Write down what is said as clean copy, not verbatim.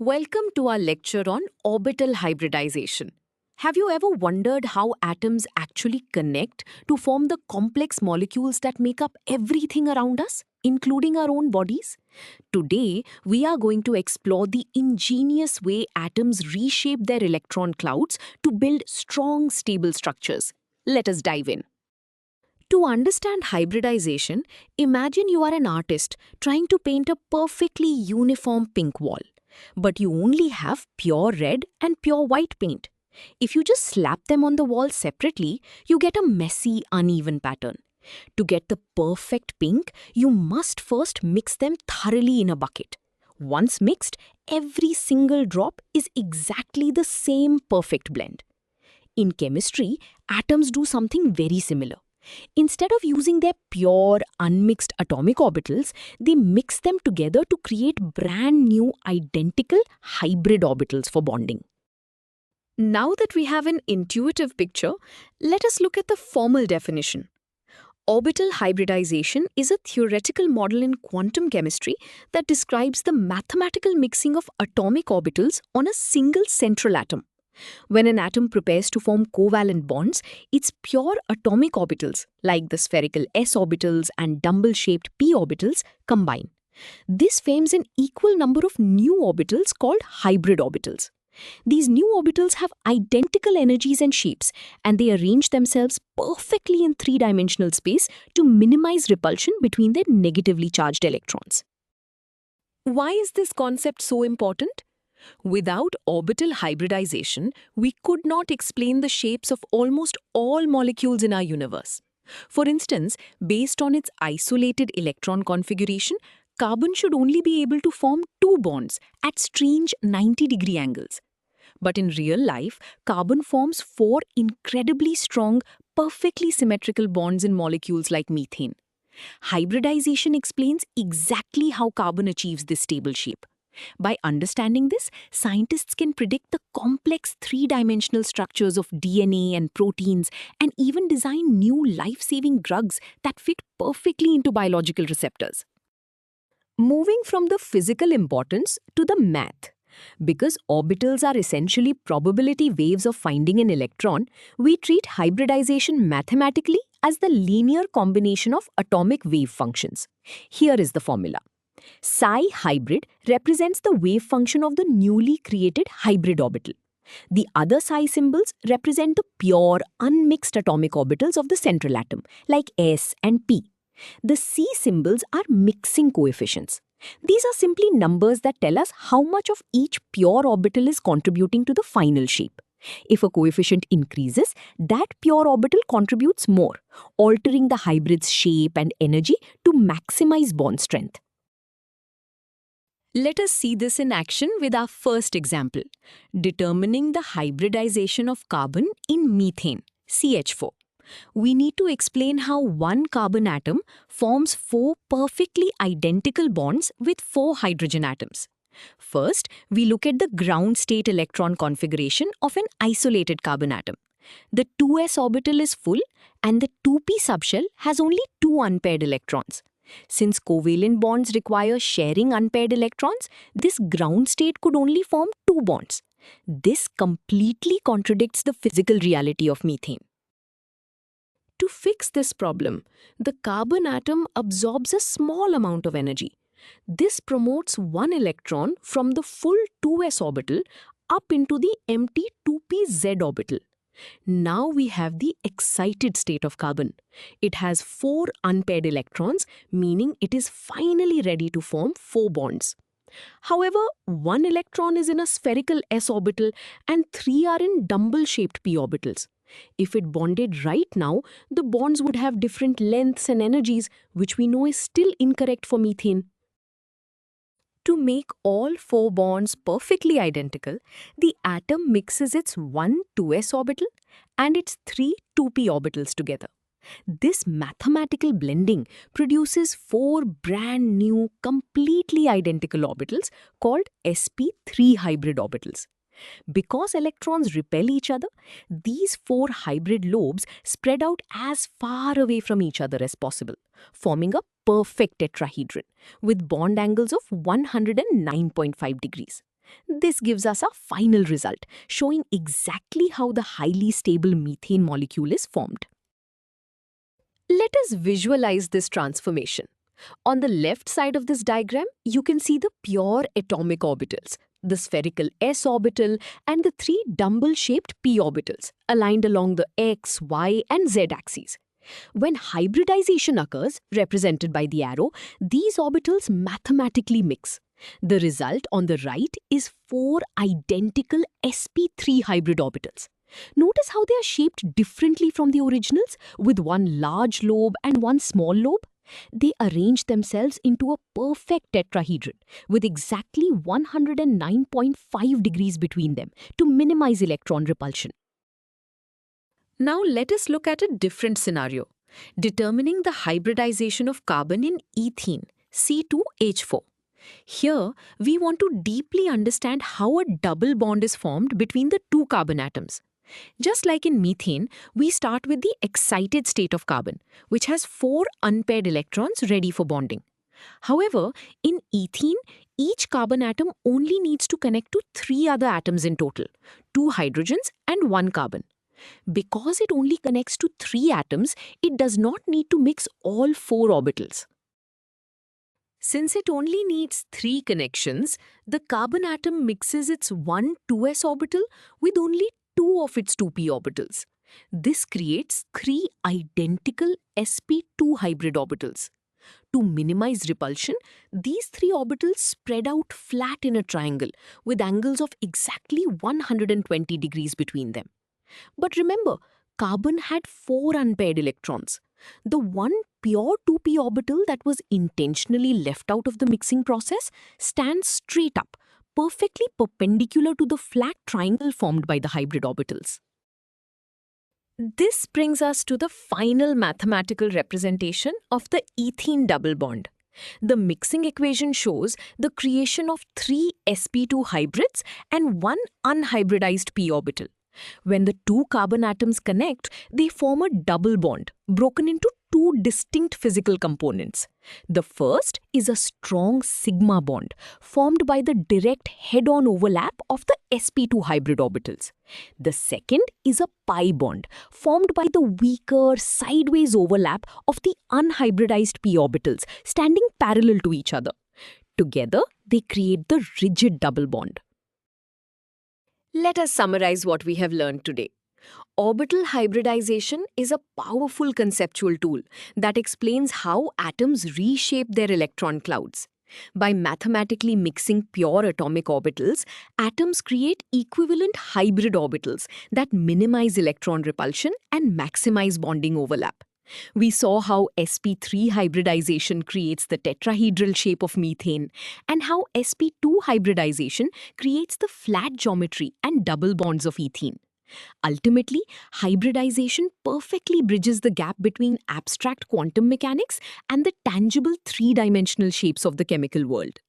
Welcome to our lecture on orbital hybridization. Have you ever wondered how atoms actually connect to form the complex molecules that make up everything around us, including our own bodies? Today, we are going to explore the ingenious way atoms reshape their electron clouds to build strong, stable structures. Let us dive in. To understand hybridization, imagine you are an artist trying to paint a perfectly uniform pink wall. But you only have pure red and pure white paint. If you just slap them on the wall separately, you get a messy, uneven pattern. To get the perfect pink, you must first mix them thoroughly in a bucket. Once mixed, every single drop is exactly the same perfect blend. In chemistry, atoms do something very similar. Instead of using their pure, unmixed atomic orbitals, they mix them together to create brand new, identical hybrid orbitals for bonding. Now that we have an intuitive picture, let us look at the formal definition. Orbital hybridization is a theoretical model in quantum chemistry that describes the mathematical mixing of atomic orbitals on a single central atom. When an atom prepares to form covalent bonds, its pure atomic orbitals, like the spherical s orbitals and dumbbell-shaped p orbitals, combine. This forms an equal number of new orbitals called hybrid orbitals. These new orbitals have identical energies and shapes, and they arrange themselves perfectly in three-dimensional space to minimize repulsion between their negatively charged electrons. Why is this concept so important? Without orbital hybridization, we could not explain the shapes of almost all molecules in our universe. For instance, based on its isolated electron configuration, carbon should only be able to form two bonds at strange 90-degree angles. But in real life, carbon forms four incredibly strong, perfectly symmetrical bonds in molecules like methane. Hybridization explains exactly how carbon achieves this stable shape. By understanding this, scientists can predict the complex three-dimensional structures of DNA and proteins and even design new life-saving drugs that fit perfectly into biological receptors. Moving from the physical importance to the math. Because orbitals are essentially probability waves of finding an electron, we treat hybridization mathematically as the linear combination of atomic wave functions. Here is the formula. Psi hybrid represents the wave function of the newly created hybrid orbital. The other psi symbols represent the pure, unmixed atomic orbitals of the central atom, like S and P. The C symbols are mixing coefficients. These are simply numbers that tell us how much of each pure orbital is contributing to the final shape. If a coefficient increases, that pure orbital contributes more, altering the hybrid's shape and energy to maximize bond strength. Let us see this in action with our first example, determining the hybridization of carbon in methane, CH4. We need to explain how one carbon atom forms four perfectly identical bonds with four hydrogen atoms. First, we look at the ground state electron configuration of an isolated carbon atom. The 2s orbital is full and the 2p subshell has only two unpaired electrons. Since covalent bonds require sharing unpaired electrons, this ground state could only form two bonds. This completely contradicts the physical reality of methane. To fix this problem, the carbon atom absorbs a small amount of energy. This promotes one electron from the full 2s orbital up into the empty 2pz orbital. Now we have the excited state of carbon. It has four unpaired electrons, meaning it is finally ready to form four bonds. However, one electron is in a spherical s orbital and three are in dumbbell-shaped p orbitals. If it bonded right now, the bonds would have different lengths and energies, which we know is still incorrect for methane. To make all four bonds perfectly identical, the atom mixes its one 2s orbital and its three 2p orbitals together. This mathematical blending produces four brand new, completely identical orbitals called sp3 hybrid orbitals. Because electrons repel each other, these four hybrid lobes spread out as far away from each other as possible, forming a perfect tetrahedron with bond angles of 109.5 degrees. This gives us our final result, showing exactly how the highly stable methane molecule is formed. Let us visualize this transformation. On the left side of this diagram, you can see the pure atomic orbitals, the spherical s orbital and the three dumbbell-shaped p orbitals, aligned along the x, y, and z axes. When hybridization occurs, represented by the arrow, these orbitals mathematically mix. The result on the right is four identical sp3 hybrid orbitals. Notice how they are shaped differently from the originals, with one large lobe and one small lobe. They arrange themselves into a perfect tetrahedron with exactly 109.5 degrees between them to minimize electron repulsion. Now let us look at a different scenario, determining the hybridization of carbon in ethene, C2H4. Here, we want to deeply understand how a double bond is formed between the two carbon atoms. Just like in methane, we start with the excited state of carbon, which has 4 unpaired electrons ready for bonding. However, in ethene, each carbon atom only needs to connect to 3 other atoms in total, 2 hydrogens and 1 carbon. Because it only connects to 3 atoms, it does not need to mix all 4 orbitals. Since it only needs 3 connections, the carbon atom mixes its one 2s orbital with only 2 of its 2p orbitals. This creates 3 identical sp2 hybrid orbitals. To minimize repulsion, these 3 orbitals spread out flat in a triangle with angles of exactly 120 degrees between them. But remember, carbon had 4 unpaired electrons. The one pure 2p orbital that was intentionally left out of the mixing process stands straight up, perfectly perpendicular to the flat triangle formed by the hybrid orbitals. This brings us to the final mathematical representation of the ethene double bond. The mixing equation shows the creation of 3 sp2 hybrids and 1 unhybridized p orbital. When the 2 carbon atoms connect, they form a double bond, broken into 2 distinct physical components. The first is a strong sigma bond, formed by the direct head-on overlap of the sp2 hybrid orbitals. The second is a pi bond, formed by the weaker sideways overlap of the unhybridized p orbitals, standing parallel to each other. Together, they create the rigid double bond. Let us summarize what we have learned today. Orbital hybridization is a powerful conceptual tool that explains how atoms reshape their electron clouds. By mathematically mixing pure atomic orbitals, atoms create equivalent hybrid orbitals that minimize electron repulsion and maximize bonding overlap. We saw how sp3 hybridization creates the tetrahedral shape of methane and how sp2 hybridization creates the flat geometry and double bonds of ethene. Ultimately, hybridization perfectly bridges the gap between abstract quantum mechanics and the tangible three-dimensional shapes of the chemical world.